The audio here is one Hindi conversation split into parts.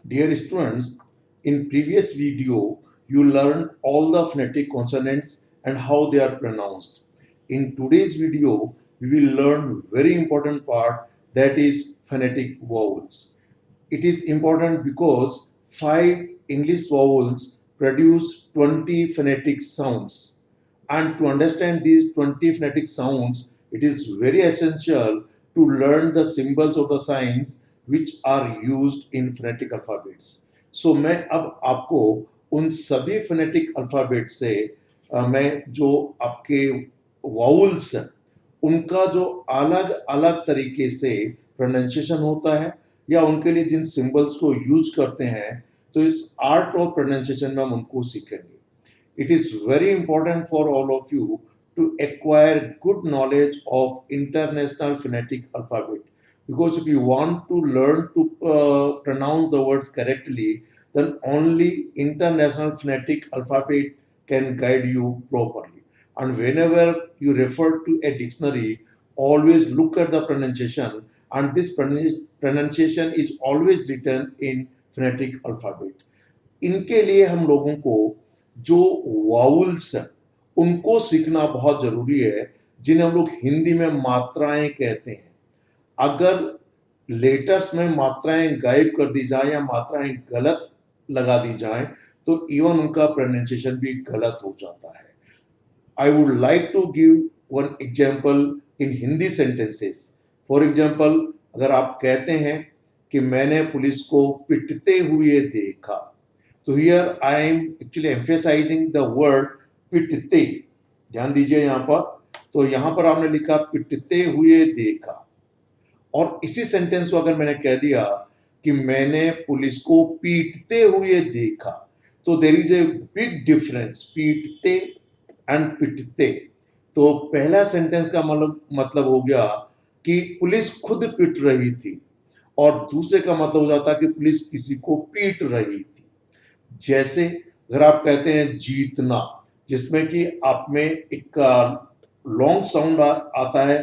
Dear students, in previous video, you learned all the phonetic consonants and how they are pronounced. In today's video, we will learn very important part, that is phonetic vowels. It is important because 5 English vowels produce 20 phonetic sounds. And to understand these 20 phonetic sounds, it is very essential to learn the symbols of the signs which are used in phonetic alphabets. So मैं अब आपको उन सभी phonetic alphabet से मैं जो आपके vowels हैं उनका जो अलग अलग तरीके से प्रोनाउंसिएशन होता है या उनके लिए जिन सिंबल्स को यूज करते हैं, तो इस आर्ट ऑफ प्रोनाउंसिएशन में हम उनको सीखेंगे. It is very important for all of you to acquire good knowledge of international phonetic alphabet, because if you want to learn to pronounce the words correctly, then only international phonetic alphabet can guide you properly. And whenever you refer to a dictionary, always look at the pronunciation, and this pronunciation is always written in phonetic alphabet. इनके लिए हम लोगों को जो वाउल्स हैं उनको सीखना बहुत जरूरी है, जिन्हें हम लोग हिंदी में मात्राएं कहते हैं. अगर लेटर्स में मात्राएं गायब कर दी जाए या मात्राएं गलत लगा दी जाए तो इवन उनका प्रोनाउंसिएशन भी गलत हो जाता है. I would like to give one example in Hindi sentences. For example, अगर आप कहते हैं कि मैंने पुलिस को पिटते हुए देखा, तो here I am actually emphasizing the word पिटते. ध्यान दीजिए यहाँ पर. तो यहाँ पर आपने लिखा पिटते हुए देखा, और इसी सेंटेंस को अगर मैंने कह दिया कि मैंने पुलिस को पीटते हुए देखा, तो there is a big difference, पीटते एंड पिटते. तो पहला सेंटेंस का मतलब हो गया कि पुलिस खुद पिट रही थी, और दूसरे का मतलब हो जाता कि पुलिस किसी को पीट रही थी. जैसे अगर आप कहते हैं जीतना, जिसमें कि आप में एक लॉन्ग साउंड आता है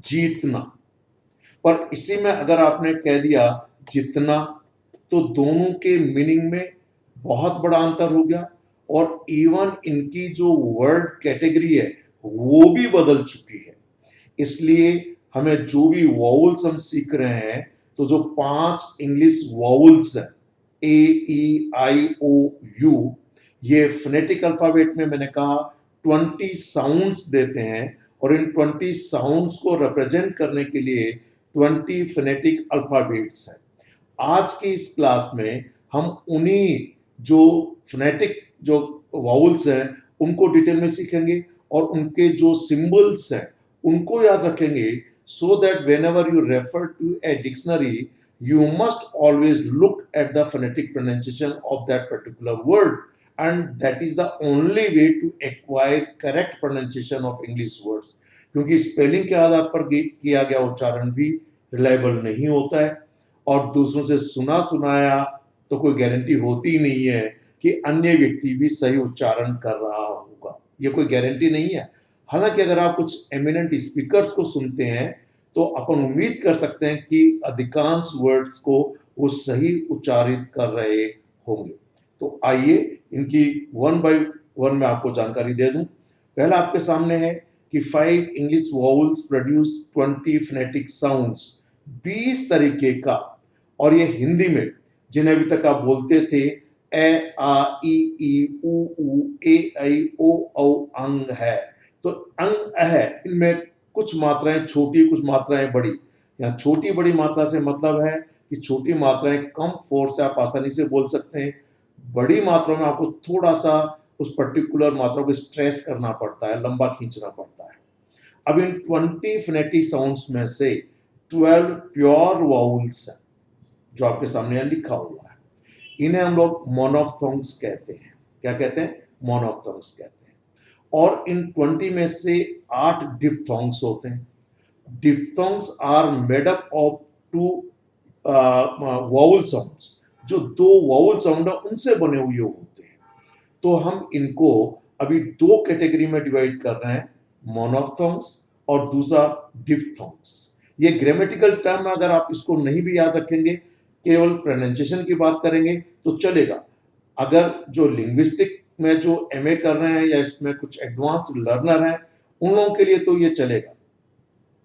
जीतना, पर इसी में अगर आपने कह दिया जितना, तो दोनों के मीनिंग में बहुत बड़ा अंतर हो गया, और इवन इनकी जो वर्ड कैटेगरी है वो भी बदल चुकी है. इसलिए हमें जो भी वॉवल्स हम सीख रहे हैं, तो जो 5 इंग्लिश वॉवल्स हैं ए ई आई ओ यू, ये फोनेटिक अल्फाबेट में मैंने कहा 20 साउंड्स देते हैं, और इन 20 साउंड्स को रिप्रेजेंट करने के लिए 20 फोनेटिक अल्फाबेट्स हैं. आज की इस क्लास में हम उन्हीं जो फोनेटिक जो वाउल्स हैं उनको डिटेल में सीखेंगे, और उनके जो सिंबल्स हैं उनको याद रखेंगे, so that whenever you refer to a dictionary, you must always look at the phonetic pronunciation of that particular word, and that is the only way to acquire correct pronunciation of English words. क्योंकि स्पेलिंग के आधार पर किया गया उच्चारण भी रिलायबल नहीं होता है, और दूसरों से सुना सुनाया तो कोई गारंटी होती नहीं है कि अन्य व्यक्ति भी सही उच्चारण कर रहा होगा. ये कोई गारंटी नहीं है. हालांकि अगर आप कुछ एमिनेंट स्पीकर्स को सुनते हैं तो अपन उम्मीद कर सकते हैं कि अधिकांश वर्ड्स को वो सही उच्चारित कर रहे होंगे. तो आइए इनकी वन बाय वन में आपको जानकारी दे दूं. पहला आपके सामने है कि 5 English vowels produce 20 phonetic sounds, 20 तरीके का. और ये हिंदी में जिन्हें अभी तक आप बोलते थे ए आ ई ई उ ए ऐ ओ औ अंग है, तो अंग है, इनमें कुछ मात्राएं छोटी कुछ मात्राएं बड़ी. यहाँ छोटी बड़ी मात्रा से मतलब है कि छोटी मात्राएं कम फोर्स से आप आसानी से बोल सकते हैं, बड़ी मात्रा में आपको थोड़ा सा उस पर्टिकुलर मात्रा को स्ट्रेस करना पड़ता है, लंबा खींचना पड़ता है. अब इन 20 फोनेटिक साउंड्स में से 12 प्योर वाउल्स हैं जो आपके सामने यहाँ लिखा हुआ है. इन्हें हम लोग मोनोफ्थोंग्स कहते हैं. क्या कहते हैं? मोनोफ्थोंग्स कहते हैं. और इन 20 में से 8 डिफ्थोंग्स होते हैं. Diphthongs are made up of 2 vowel sounds. जो 2 वाउल साउंड है उनसे बने हुए होते हैं. तो हम इनको अभी 2 कैटेगरी में डिवाइड कर रहे हैं, मोनोफ्थोंग्स और दूसरा डिफ्थोंग्स. ये ग्रामेटिकल टर्म अगर आप इसको नहीं भी याद रखेंगे केवल प्रोनाउंसिएशन की बात करेंगे तो चलेगा। अगर जो लिंग्विस्टिक में जो एमए कर रहे हैं या इसमें कुछ एडवांस्ड लर्नर हैं, उन लोगों के लिए तो ये चलेगा।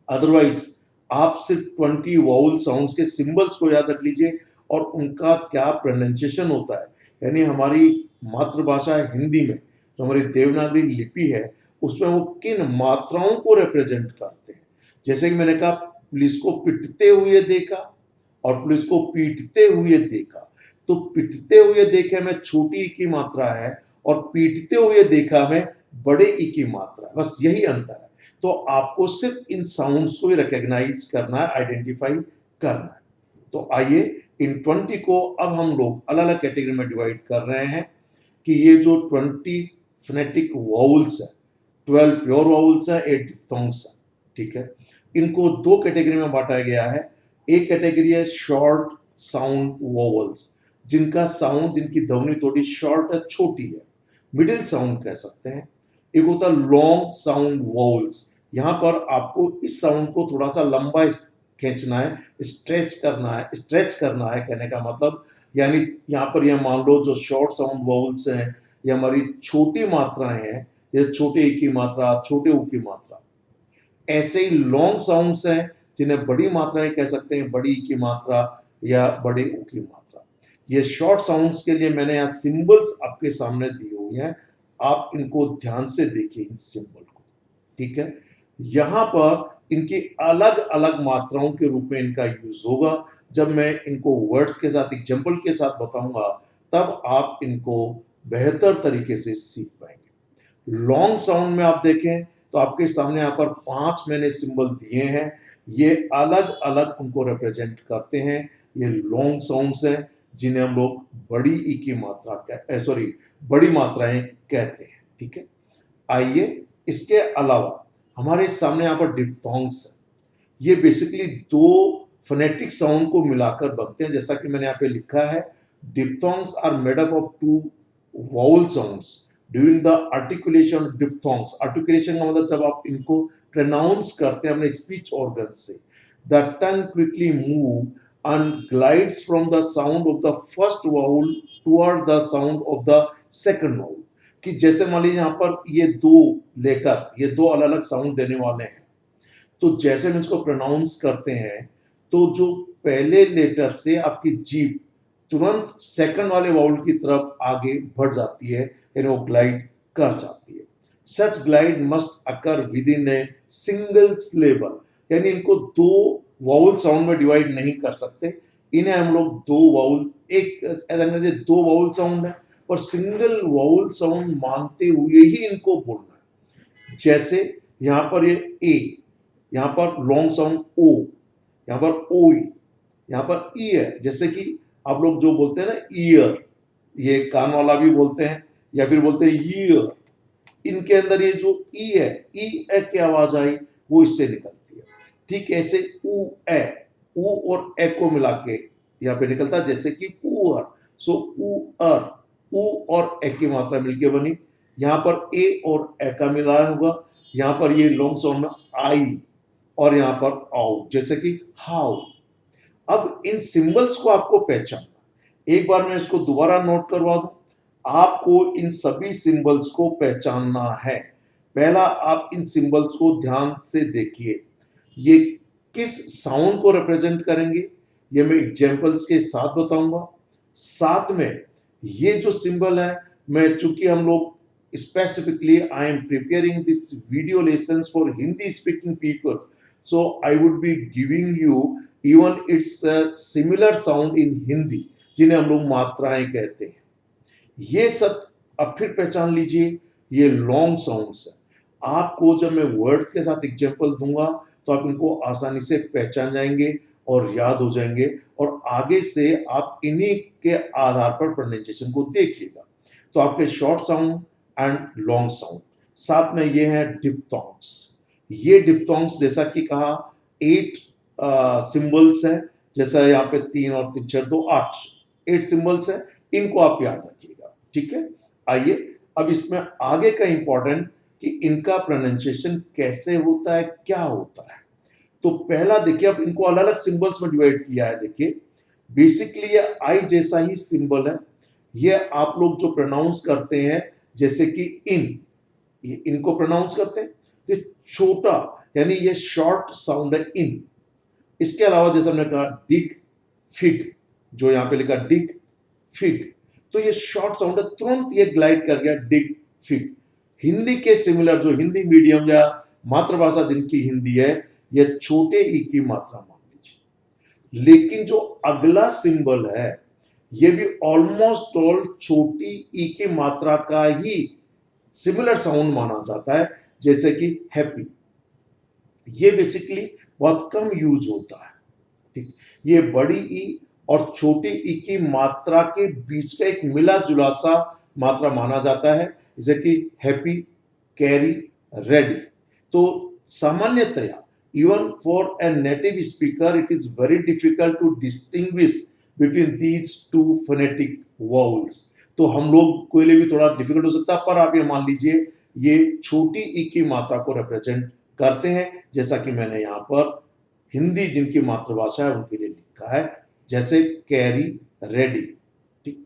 अदरवाइज आप सिर्फ 20 वाउल साउंड्स के सिंबल्स को याद रख लीजिए और उनका क्या प्रोनाउंसिएशन होता है, यानी हमारी मातृभाषा हिंदी में जो हमारी देवनागरी लिपि है उसमें वो किन मात्राओं को रिप्रेजेंट करते हैं। जैसे कि मैंने कहा, पुलिस को पिटते हुए देखा और पुलिस को पीटते हुए देखा, तो पिटते हुए देखे में छोटी ई की मात्रा है और पीटते हुए देखा में बड़े ई की मात्रा है, बस यही अंतर है। तो आपको सिर्फ इन साउंड्स को ही रिकॉग्नाइज करना है, आइडेंटिफाई करना है। तो आइए इन 20 को अब हम लोग अलग अलग कैटेगरी में डिवाइड कर रहे हैं कि ये जो 20 फोनेटिक वाउल्स है, 12 प्योर वाउल्स है, 8 डिप्थोंग्स है, ठीक है। इनको दो कैटेगरी में बांटा गया है। एक कैटेगरी है शॉर्ट साउंड वावल्स, जिनका साउंड, जिनकी ध्वनि थोड़ी शॉर्ट है, छोटी है, मिडिल साउंड कह सकते हैं। एक होता है लॉन्ग साउंड वावल्स, यहाँ पर आपको इस साउंड को थोड़ा सा लंबा खींचना है, स्ट्रेच करना है। स्ट्रेच करना है कहने का मतलब, यानी यहाँ पर यह मान लो जो शॉर्ट साउंड वावल्स हैं ये हमारी छोटी मात्राएं हैं, जैसे छोटे ई की मात्रा, छोटे ऊ की मात्रा। ऐसे ही लॉन्ग साउंड्स हैं जिन्हें बड़ी मात्राएं कह सकते हैं, बड़ी ई की मात्रा या बड़े ऊ की मात्रा। ये शॉर्ट साउंड्स के लिए मैंने यहाँ सिंबल्स आपके सामने दिए हुए हैं, आप इनको ध्यान से देखिए इन सिंबल को, ठीक है। यहाँ पर इनकी अलग अलग मात्राओं के रूप में इनका यूज होगा। जब मैं इनको वर्ड्स के साथ, एग्जाम्पल के साथ बताऊंगा, तब आप इनको बेहतर तरीके से सीख पाएंगे। लॉन्ग साउंड में आप देखें तो आपके सामने यहाँ पर 5 मैंने सिंबल दिए हैं, ये अलग अलग उनको रिप्रेजेंट करते हैं। ये लॉन्ग साउंड्स हैं जिन्हें हम लोग बड़ी ई की मात्रा बड़ी मात्राएं कहते हैं, ठीक है। आइए इसके अलावा हमारे सामने यहाँ पर डिप्थोंग्स है। ये बेसिकली दो फोनेटिक साउंड को मिलाकर बनते हैं, जैसा कि मैंने यहाँ पे लिखा है, diphthongs are made up of 2 vowel sounds during the articulation of diphthongs. Articulation का मतलब जब आप इनको प्रोनाउंस करते हैं अपने स्पीच ऑर्गन से, the tongue quickly move and glides from the sound of the first vowel toward the sound of the second vowel। कि जैसे मान लीजिए यहाँ पर ये दो लेटर, ये दो अलग अलग साउंड देने वाले हैं, तो जैसे हम इसको प्रोनाउंस करते हैं तो जो पहले लेटर से आपकी जीभ तुरंत सेकंड वाले वाउल की तरफ आगे बढ़ जाती है, यानी वो ग्लाइड कर जाती है। Such glide must occur within a single syllable, यानी इनको दो वाउल साउंड में डिवाइड नहीं कर सकते। इन्हें हम लोग दो वाउल, एक ऐसे दो वाउल साउंड है और सिंगल वाउल साउंड मानते हुए ही इनको बोलना है। जैसे यहाँ पर ये ए, यहाँ पर लॉन्ग साउंड ओ, यहाँ पर ओ, यहाँ पर ई है। जैसे कि आप लोग जो बोलते हैं ना ईयर, ये कान वाला भी बोलते हैं या फिर बोलते हैं ईयर, इनके अंदर ये जो ई है, ई ए की आवाज आई वो इससे निकलती है। ठीक ऐसे ऊ ए, ऊ और ए को मिला के यहाँ पे निकलता है, जैसे कि पुअर। सो ऊ अर, ऊ और ए की मात्रा मिलके बनी। यहाँ पर ए और ए का मिला होगा, यहाँ पर ये लॉन्ग साउंड में आई और यहाँ पर आओ, जैसे कि हाउ। अब इन सिंबल्स को आपको पहचानना, एक बार मैं इसको दोबारा नोट करवा दूं, आपको इन सभी सिंबल्स को पहचानना है। पहला, आप इन सिंबल्स को ध्यान से देखिए, ये किस साउंड को रिप्रेजेंट करेंगे, ये मैं एग्जांपल्स के साथ बताऊंगा। साथ में ये जो सिंबल है, मैं चूंकि हम लोग specifically I am preparing this video lessons for Hindi speaking people, so I would be giving you even it's similar sound in Hindi, जिन्हें हम लोग मात्राएं कहते हैं। ये सब अब फिर पहचान लीजिए, ये लॉन्ग साउंड्स है। आपको जब मैं वर्ड्स के साथ एग्जांपल दूंगा तो आप इनको आसानी से पहचान जाएंगे और याद हो जाएंगे, और आगे से आप इन्हीं के आधार पर प्रोनाउंसिएशन को देखिएगा। तो आपके short sound and long sound, साथ में ये है डिप्थोंग्स। ये डिप्थोंग्स जैसा कि कहा 8 सिंबल्स हैं, जैसा यहाँ पे 3 और 3 6 2 8 सिंबल्स हैं, इनको आप याद रखिएगा, ठीक है। आइए अब इसमें आगे का इंपॉर्टेंट कि इनका प्रोनाउंसिएशन कैसे होता है, क्या होता है। तो पहला देखिए, अब इनको अलग अलग सिंबल्स में डिवाइड किया है। देखिए बेसिकली ये आई जैसा ही सिंबल है। ये आप लोग जो प्रोनाउंस करते हैं जैसे कि ये इनको प्रोनाउंस करते हैं, ये छोटा यानी ये शॉर्ट साउंड है इन। इसके अलावा जैसे हमने कहा डिग फिग, जो यहां पे लिखा डिग फिग, तो ये शॉर्ट साउंड है, तुरंत ये ग्लाइड कर गया डिग फिग। हिंदी के सिमिलर जो हिंदी मीडियम या मातृभाषा जिनकी हिंदी है, ये छोटे ई की मात्रा मान लीजिए। लेकिन जो अगला सिंबल है ये भी ऑलमोस्ट ऑल छोटी ई की मात्रा का ही सिमिलर साउंड माना जाता है, जैसे कि हैप्पी। ये बेसिकली बहुत कम यूज होता है, ठीक। ये बड़ी ई और छोटी ई की मात्रा के बीच का एक मिला जुला सा मात्रा माना जाता है, जैसे कि हैप्पी, कैरी, रेडी। तो सामान्यतया even for a native speaker it is very difficult to distinguish between these two phonetic vowels। तो हम लोग कोई लिए भी थोड़ा डिफिकल्ट हो सकता है, पर आप ये मान लीजिए ये छोटी ई की मात्रा को रिप्रेजेंट करते हैं, जैसा कि मैंने यहाँ पर हिंदी जिनकी मातृभाषा है उनके लिए लिखा है, जैसे कैरी, रेडी, ठीक।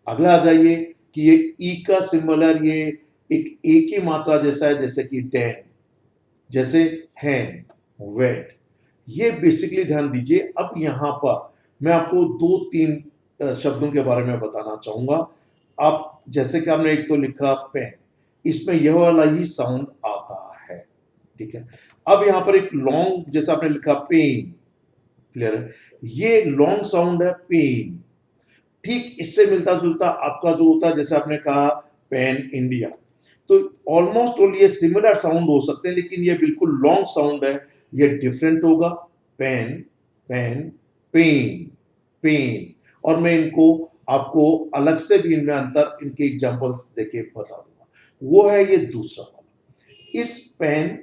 अगला आ जाइए कि ये ई का सिंबल है, ये एक ए की मात्रा जैसा है, जैसे कि डैन, जैसे हैंड, वेट। ये बेसिकली ध्यान दीजिए। अब यहां पर मैं आपको दो तीन शब्दों के बारे में बताना चाहूंगा। आप जैसे कि आपने एक तो लिखा पेन, इसमें यह वाला ही साउंड आता है, ठीक है। अब यहां पर एक लॉन्ग, जैसा आपने लिखा पेन, क्लियर है, ये लॉन्ग साउंड है पेन। ठीक इससे मिलता जुलता आपका जो होता है, जैसे आपने कहा पैन इंडिया, तो ऑलमोस्ट ऑल ये सिमिलर साउंड हो सकते हैं, लेकिन ये बिल्कुल लॉन्ग साउंड है, ये डिफरेंट होगा। Pen, pen, pen, pen. और मैं इनको आपको अलग से भी इनमें अंतर, इनके एग्जांपल्स देके बता दूंगा। वो है ये दूसरा वाला। इस पेन,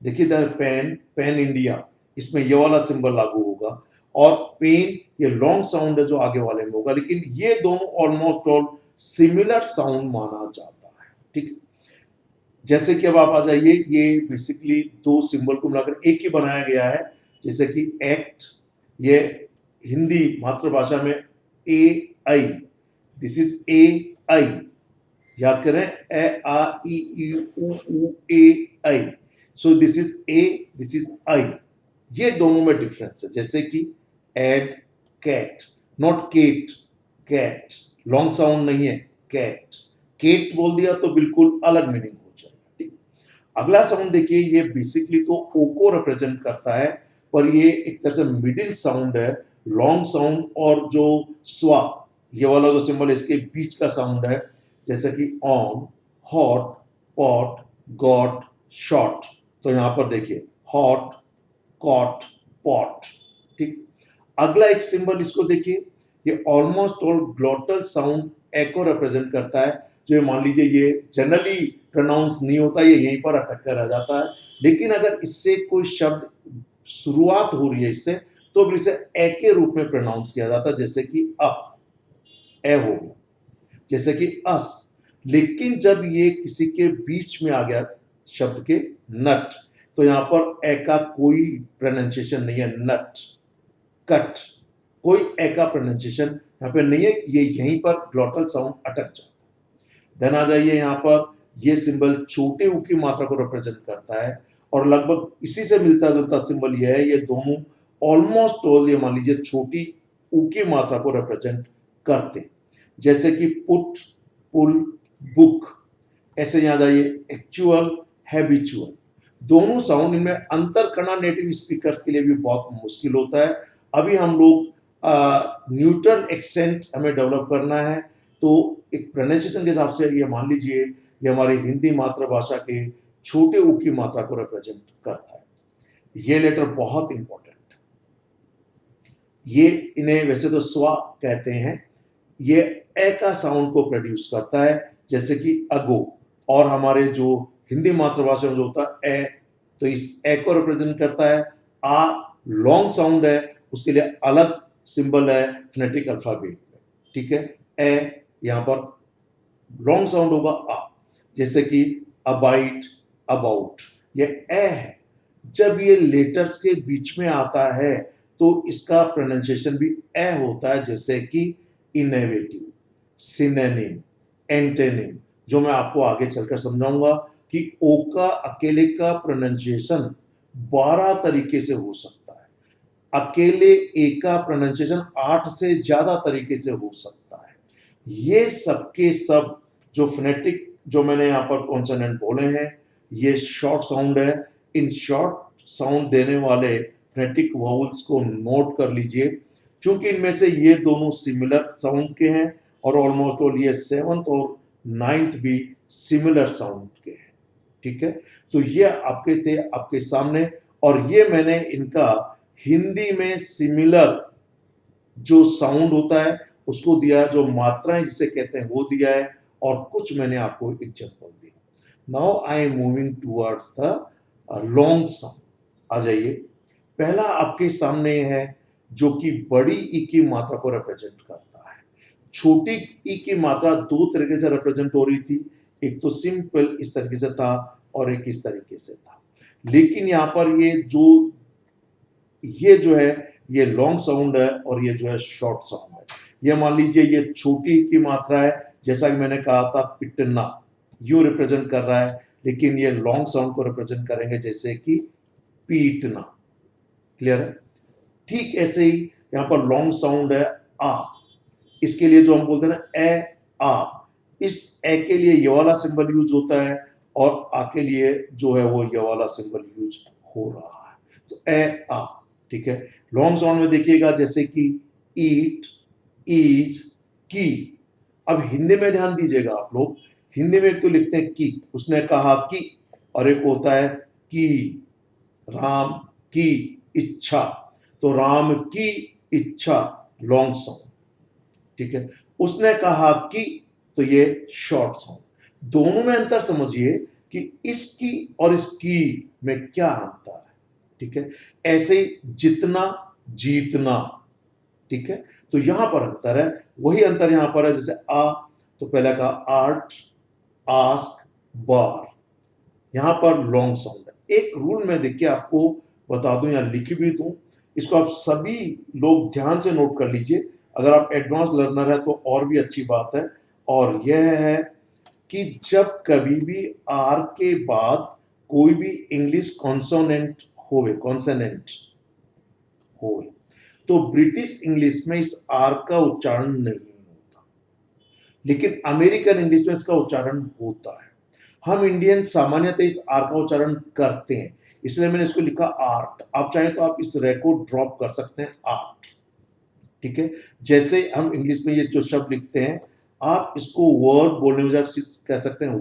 देखिए पेन, पेन इंडिया, इसमें ये वाला सिंबल लागू होगा, और पेन ये लॉन्ग साउंड है जो आगे वाले में होगा, लेकिन ये दोनों ऑलमोस्ट ऑल सिमिलर साउंड माना जाता है, ठीक। जैसे कि अब आप आ जाइए, ये बेसिकली दो सिंबल को मिलाकर एक ही बनाया गया है, जैसे कि एक्ट, ये हिंदी मातृभाषा में ए आई, दिस इज ए आई, याद करें, ए आ ई उ A I, so this is A, this is I. ये दोनों में डिफरेंस है, जैसे कि add, cat, not Kate, cat, long sound नहीं है, कैट। केट बोल दिया तो बिल्कुल अलग मीनिंग हो जाएगा, ठीक। अगला साउंड देखिए, ये बेसिकली तो ओ को रिप्रेजेंट करता है, पर ये एक तरह से मिडिल साउंड है, लॉन्ग साउंड और जो स्वा, ये वाला जो सिंबल है इसके बीच का साउंड है, जैसे कि on, hot, pot, got, shot. तो यहां पर देखिए हॉट, कॉट, पॉट, ठीक। अगला एक सिंबल इसको देखिए, ये ऑलमोस्ट ऑल ग्लोटल साउंड ए को रिप्रेजेंट करता है, जो मान लीजिए ये जनरली प्रोनाउंस नहीं होता, ये यहीं पर अटक कर रह जाता है, लेकिन अगर इससे कोई शब्द शुरुआत हो रही है इससे, तो फिर इसे ए के रूप में प्रोनाउंस किया जाता है, जैसे कि अप, ए हो गया, जैसे कि अस। लेकिन जब ये किसी के बीच में आ गया शब्द के नट, तो यहां पर ए का कोई प्रोनाउंसिएशन नहीं है, नट, कट, कोई ए का प्रोनाउंसिएशन यहां पे नहीं है, ये यहीं पर ग्लोटल साउंड अटक जाता है। देन आ जाइए, यहां पर ये सिंबल छोटे ऊ की मात्रा को रिप्रेजेंट करता है, और लगभग इसी से मिलता जुलता सिंबल ये है, ये दोनों ऑलमोस्ट ऑल ये मान लीजिए छोटी ऊ की मात्रा को रिप्रेजेंट करते, जैसे कि पुट, पुल, बुक। ऐसे यहां जाइए, एक्चुअल, हैबिचुअल, दोनों साउंड, इनमें अंतर करना नेटिव स्पीकर्स के लिए भी बहुत मुश्किल होता है। अभी हम लोग न्यूट्रल एक्सेंट हमें डेवलप करना है, तो एक प्रोनाउंसिएशन के हिसाब से ये मान लीजिए ये हमारी हिंदी मातृभाषा के छोटे ऊ की मात्रा को रिप्रेजेंट करता है। ये लेटर बहुत इंपॉर्टेंट, ये इन्हें वैसे तो स्वा कहते हैं, ये ए का साउंड को प्रोड्यूस करता है, जैसे कि अगो, और हमारे जो हिंदी मातृभाषा में जो होता है ए, तो इस ए को रिप्रेजेंट करता है। आ लॉन्ग साउंड है, उसके लिए अलग सिंबल है फोनेटिक अल्फाबेट में, ठीक है। ए यहां पर लॉन्ग साउंड होगा आ, जैसे कि अबाइट, अबाउट, ये ए है। जब ये लेटर्स के बीच में आता है तो इसका प्रोनाउंसिएशन भी ए होता है, जैसे कि इनोवेटिव, सिनोनिम, एंटोनिम, जो मैं आपको आगे चलकर समझाऊंगा कि ओ का अकेले का प्रोनाउंसिएशन 12 तरीके से हो सकता है, अकेले ए का प्रोनाउंसिएशन 8 से ज्यादा तरीके से हो सकता है। ये सब के सब जो फोनेटिक जो मैंने यहाँ पर कॉन्सोनेंट बोले हैं, ये शॉर्ट साउंड है। इन शॉर्ट साउंड देने वाले फोनेटिक वाउल्स को नोट कर लीजिए, क्योंकि इनमें से ये दोनों सिमिलर साउंड के हैं और ऑलमोस्ट ऑल ये 7th और 9th भी सिमिलर साउंड के हैं। ठीक है, तो ये आपके थे आपके सामने, और ये मैंने इनका हिंदी में सिमिलर जो साउंड होता है उसको दिया, जो मात्राएं जिसे कहते हैं वो दिया है, और कुछ मैंने आपको एग्जांपल दी। Now I am moving towards the long sound. आ जाइए, पहला आपके सामने है जो कि बड़ी ई की मात्रा को रिप्रेजेंट करता है। छोटी ई की मात्रा दो तरीके से रिप्रेजेंट हो रही थी, एक तो सिंपल इस तरीके से था और एक इस तरीके से था, लेकिन यहाँ पर ये जो है ये लॉन्ग साउंड है और ये जो है शॉर्ट साउंड है। ये मान लीजिए ये छोटी की मात्रा है, जैसा कि मैंने कहा था पिटना यू रिप्रेजेंट कर रहा है, लेकिन ये लॉन्ग साउंड को रिप्रेजेंट करेंगे जैसे कि पीटना। क्लियर है? ठीक ऐसे ही यहाँ पर लॉन्ग साउंड है आ, इसके लिए जो हम बोलते हैं ना ए आ, इस ए के लिए ये वाला सिंबल यूज होता है और आ के लिए जो है वो ये वाला सिंबल यूज हो रहा है, तो ए आ। ठीक है, लॉन्ग साउंड में देखिएगा जैसे कि ईट, ईज, की। अब हिंदी में ध्यान दीजिएगा आप लोग, हिंदी में एक तो लिखते हैं की, उसने कहा कि, और एक होता है की, राम की इच्छा, तो राम की इच्छा लॉन्ग साउंड। ठीक है, उसने कहा कि, तो ये शॉर्ट साउंड। दोनों में अंतर समझिए कि इसकी और इसकी में क्या अंतर है। ठीक है, ऐसे ही जितना, जीतना। ठीक है, तो यहां पर अंतर है, वही अंतर यहां पर है, जैसे आ तो पहले का आर्ट, आस्क, बार, यहां पर लॉन्ग साउंड है। एक रूल में देखिए आपको बता दूं या लिख भी दूं, इसको आप सभी लोग ध्यान से नोट कर लीजिए, अगर आप एडवांस लर्नर है तो और भी अच्छी बात है, और यह है कि जब कभी भी आर के बाद कोई भी इंग्लिश कॉन्सोनेंट होवे तो ब्रिटिश इंग्लिश में इस आर का उच्चारण नहीं होता, लेकिन अमेरिकन इंग्लिश में इसका उच्चारण होता है। हम इंडियन सामान्यतः इस आर का उच्चारण करते हैं, इसलिए मैंने इसको लिखा आर्ट। आप चाहें तो आप इस रे को ड्रॉप कर सकते हैं, आर्ट। ठीक है, जैसे हम इंग्लिश में ये जो शब्द लिखते हैं, आप इसको वर्ब बोलने में आप कह सकते हैं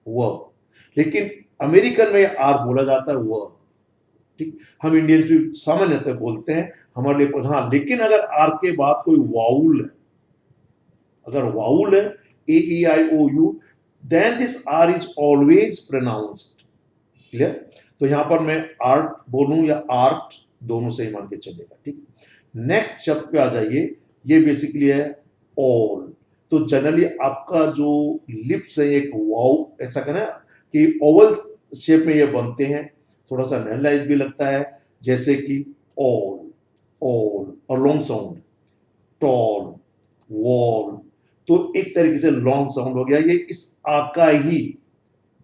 वर्ब, लेकिन अमेरिकन में आर बोला जाता है वर्ब। ठीक, हम इंडियंस भी सामान्यतः बोलते हैं, हमारे लिए हाँ, लेकिन अगर आर के बाद कोई वाउल है, अगर वाउल है A E I O U, then this R is always pronounced. Clear? तो यहां पर मैं आर्ट बोलूं या आर्ट, दोनों से ही मान के चलेगा। ठीक, नेक्स्ट शब्द पे आ जाइए, ये बेसिकली है ऑल। तो जनरली आपका जो लिप्स है एक वाउ, ऐसा कहना कि ओवल शेप में ये बनते हैं, थोड़ा सा नहलाइज भी लगता है, जैसे कि ऑल, ऑल, और लॉन्ग साउंड टॉल, वॉल, तो एक तरीके से लॉन्ग साउंड हो गया। ये इस आ का ही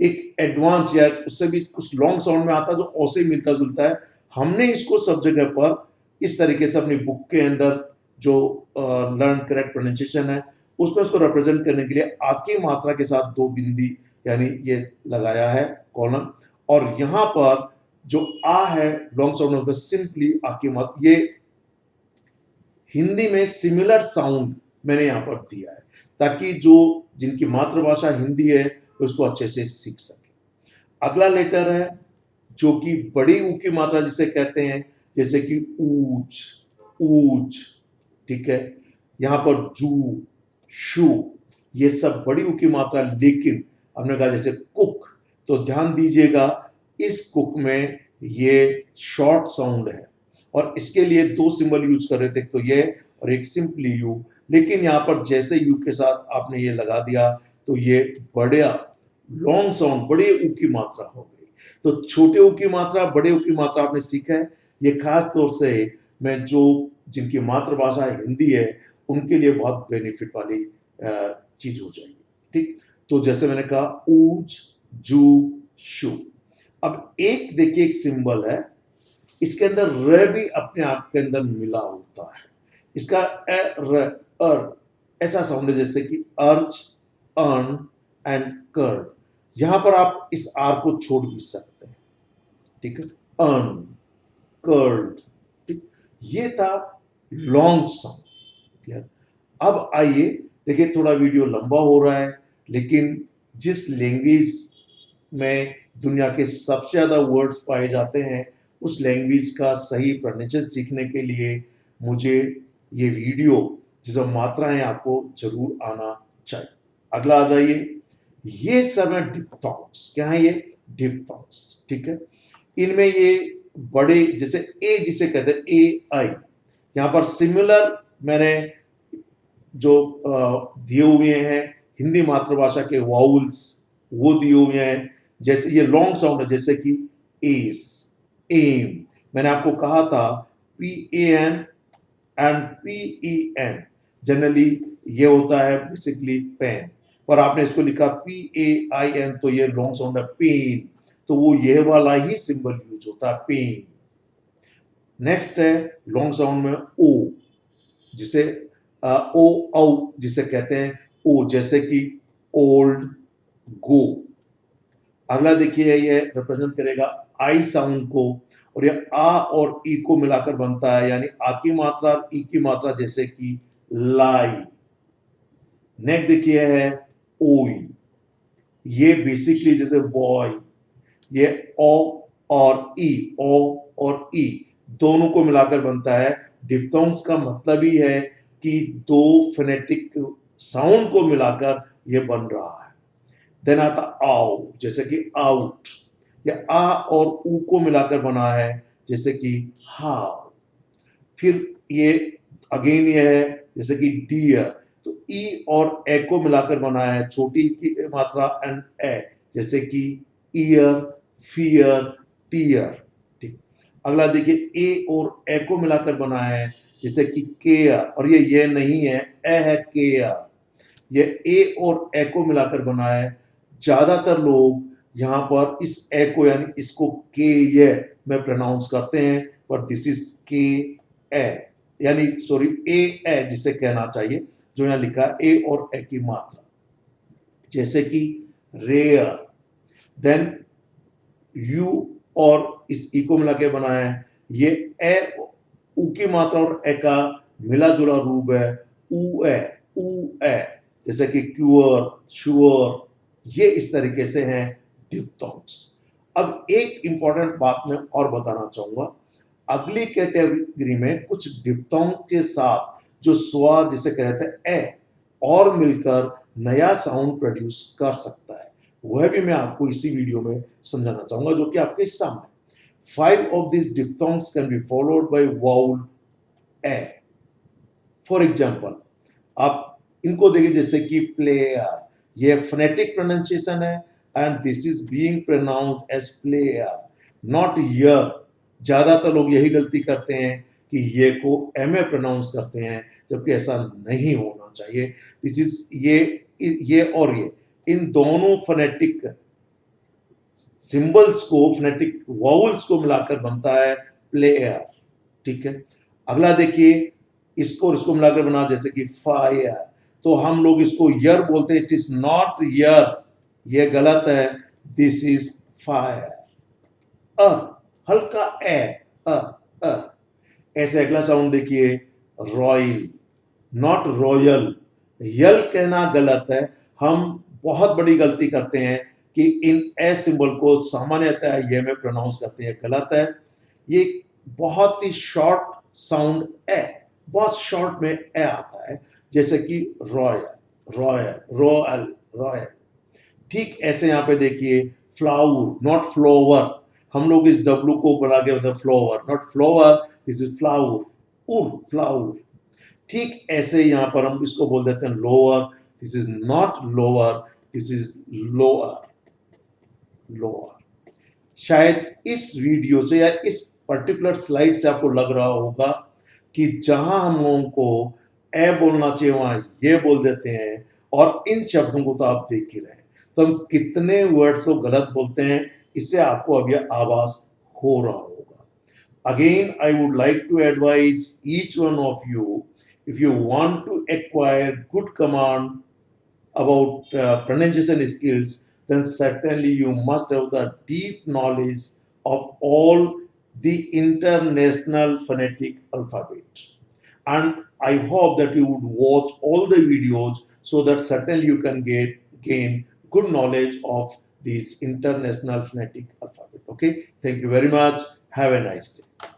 एक एडवांस या उससे भी कुछ लॉन्ग साउंड में आता है जो ओ से मिलता जुलता है। हमने इसको सब जगह पर इस तरीके से अपनी बुक के अंदर जो लर्न करेक्ट प्रोनाउंसिएशन है उसमें उसको रिप्रेजेंट करने के लिए आ की मात्रा के साथ दो बिंदी यानी ये लगाया है कॉलम, और यहां पर जो आ है लॉन्ग साउंड में सिंपली आ की मात्रा, ये हिंदी में सिमिलर साउंड मैंने यहां पर दिया है ताकि जो जिनकी मातृभाषा हिंदी है उसको अच्छे से सीख सके। अगला लेटर है जो कि बड़ी ऊ की मात्रा जिसे कहते हैं, जैसे कि ऊच, ऊच। ठीक है, यहां पर जू, शू, ये सब बड़ी ऊ की मात्रा, लेकिन हमने कहा जैसे कुक, तो ध्यान दीजिएगा इस कुक में ये शॉर्ट साउंड है और इसके लिए दो सिंबल यूज कर रहे थे, तो ये और एक सिंपली यू, लेकिन यहां पर जैसे यू के साथ आपने ये लगा दिया तो ये बड़ा लॉन्ग साउंड बड़े ऊ की मात्रा हो गई। तो छोटे ऊ की मात्रा, बड़े ऊ की मात्रा आपने सीखा है। ये खास तौर से मैं जो जिनकी मातृभाषा हिंदी है उनके लिए बहुत बेनिफिट वाली चीज हो जाएगी। ठीक, तो जैसे मैंने कहा ऊज, जू, शू। अब एक देखिए एक सिंबल है, इसके अंदर र भी अपने आप के अंदर मिला होता है। इसका ऐसा साउंड है जैसे कि अर्च, अर्न एंड कर्ड। यहां पर आप इस आर को छोड़ भी सकते हैं। ठीक है, अर्न, कर्ड। ठीक, ये था लॉन्ग साउंड। क्लियर। अब आइए देखिए, थोड़ा वीडियो लंबा हो रहा है, लेकिन जिस लैंग्वेज में दुनिया के सबसे ज्यादा वर्ड्स पाए जाते हैं उस लैंग्वेज का सही प्रोनाउंसिएशन सीखने के लिए मुझे ये वीडियो जिसमें मात्राएं आपको जरूर आना चाहिए। अगला आ जाइए, ये सब है डिप्थॉन्ग्स। क्या है ये? डिप्थॉन्ग्स। ठीक है, इनमें ये बड़े जैसे ए जिसे कहते हैं ए आई, यहां पर सिमिलर मैंने जो दिए हुए हैं हिंदी मातृभाषा के वाउल्स वो दिए हुए हैं। जैसे ये लॉन्ग साउंड है जैसे कि एस, एम। मैंने आपको कहा था P A N and P E N, generally ये होता है बेसिकली पेन, पर आपने इसको लिखा पी ए आई एन तो ये लॉन्ग साउंड है पेन, तो वो ये वाला ही सिंबल यूज होता है पेन। नेक्स्ट है लॉन्ग साउंड में ओ, जिसे ओ औ जिसे कहते हैं ओ, जैसे कि ओल्ड, गो। अगला देखिए ये रिप्रेजेंट करेगा आई साउंड को, और ये आ और ई को मिलाकर बनता है, यानी आ की मात्रा और ई की मात्रा, जैसे कि लाई। नेक्स्ट देखिए है ओई, ये बेसिकली जैसे बॉय। ये ओ और ई, ओ और ई दोनों को मिलाकर बनता है। डिफ्थोंग्स का मतलब ही है कि दो फोनेटिक साउंड को मिलाकर ये बन रहा है। देन आता आओ, जैसे कि आउट। या आ और ऊ को मिलाकर बना है, जैसे कि हाउ। फिर ये अगेन ये है जैसे कि डियर, तो ई और ए को मिलाकर बना है, छोटी की मात्रा एंड ए, जैसे कि ईयर, फियर, टीयर। ठीक, अगला देखिए ए और ए को मिलाकर बना है, जैसे कि केयर, और ये नहीं है, ए है केयर। ये ए और ए को मिलाकर बना है। ज्यादातर लोग यहां पर इस ए को यानी इसको के ये में प्रोनाउंस करते हैं, पर दिस इज के ए, यानी सॉरी ए जिसे कहना चाहिए, जो यहां लिखा है ए और ए की मात्रा, जैसे कि रेयर। देन यू और इस ई को मिला के बना है, ये ए ऊ की मात्रा और ए का मिला जुला रूप है, ऊ ए, जैसे कि क्यूअर, श्योर। ये इस तरीके से हैं डिप्थोंग्स। अब एक इंपॉर्टेंट बात मैं और बताना चाहूंगा, अगली कैटेगरी में कुछ डिप्थोंग के साथ जो स्वर जिसे कहते हैं ए और मिलकर नया साउंड प्रोड्यूस कर सकता है, वह भी मैं आपको इसी वीडियो में समझाना चाहूंगा, जो कि आपके सामने। 5 of these diphthongs can be followed by vowel a. For example आप इनको देखिए, जैसे कि प्लेयर, ये फोनेटिक प्रोनाउंसिएशन है and this is being pronounced as player, not yer. ज्यादातर लोग यही गलती करते हैं कि ये को ए में प्रोनाउंस करते हैं, जबकि ऐसा नहीं होना चाहिए। दिस इज ये और ये इन दोनों फोनेटिक सिंबल्स को, फोनेटिक वाउल्स को मिलाकर बनता है प्लेयर। ठीक है, अगला देखिए इसको और इसको मिलाकर बना, जैसे कि फायर, तो हम लोग इसको यर बोलते हैं, इट इज नॉट यर, ये गलत है, दिस इज फायर। हल्का अ ऐसे अगला साउंड देखिए रॉयल, नॉट रॉयल। यल कहना गलत है, हम बहुत बड़ी गलती करते हैं कि इन ए सिंबल को सामान्यतः ये में प्रोनाउंस करते हैं, गलत है। ये बहुत ही शॉर्ट साउंड ए, बहुत शॉर्ट में ए आता है, जैसे कि रॉयल, रॉयल, रॉयल, रॉयल। ठीक ऐसे यहां पे देखिए फ्लावर, नॉट फ्लोवर। हम लोग इस डब्लू को बना के मतलब flower, not flower, this is flower, उर फ्लावर। ठीक ऐसे यहां पर हम इसको बोल देते हैं lower, this is not lower, this is lower, lower. शायद इस वीडियो से या इस पर्टिकुलर स्लाइड से आपको लग रहा होगा कि जहां हम लोगों को ए बोलना चाहिए वहां ये बोल देते हैं, और इन शब्दों को तो आप देख ही रहे हैं। तो हम कितने वर्ड्स को गलत बोलते हैं, इससे आपको अब यह आभास हो रहा होगा। Again, I would like to advise each one of you, if you want to acquire good command about pronunciation skills, then certainly you must have the deep knowledge of all the international phonetic alphabet. And I hope that you would watch all the videos so that certainly you can gain good knowledge of these international phonetic alphabet. Okay, thank you very much. Have a nice day.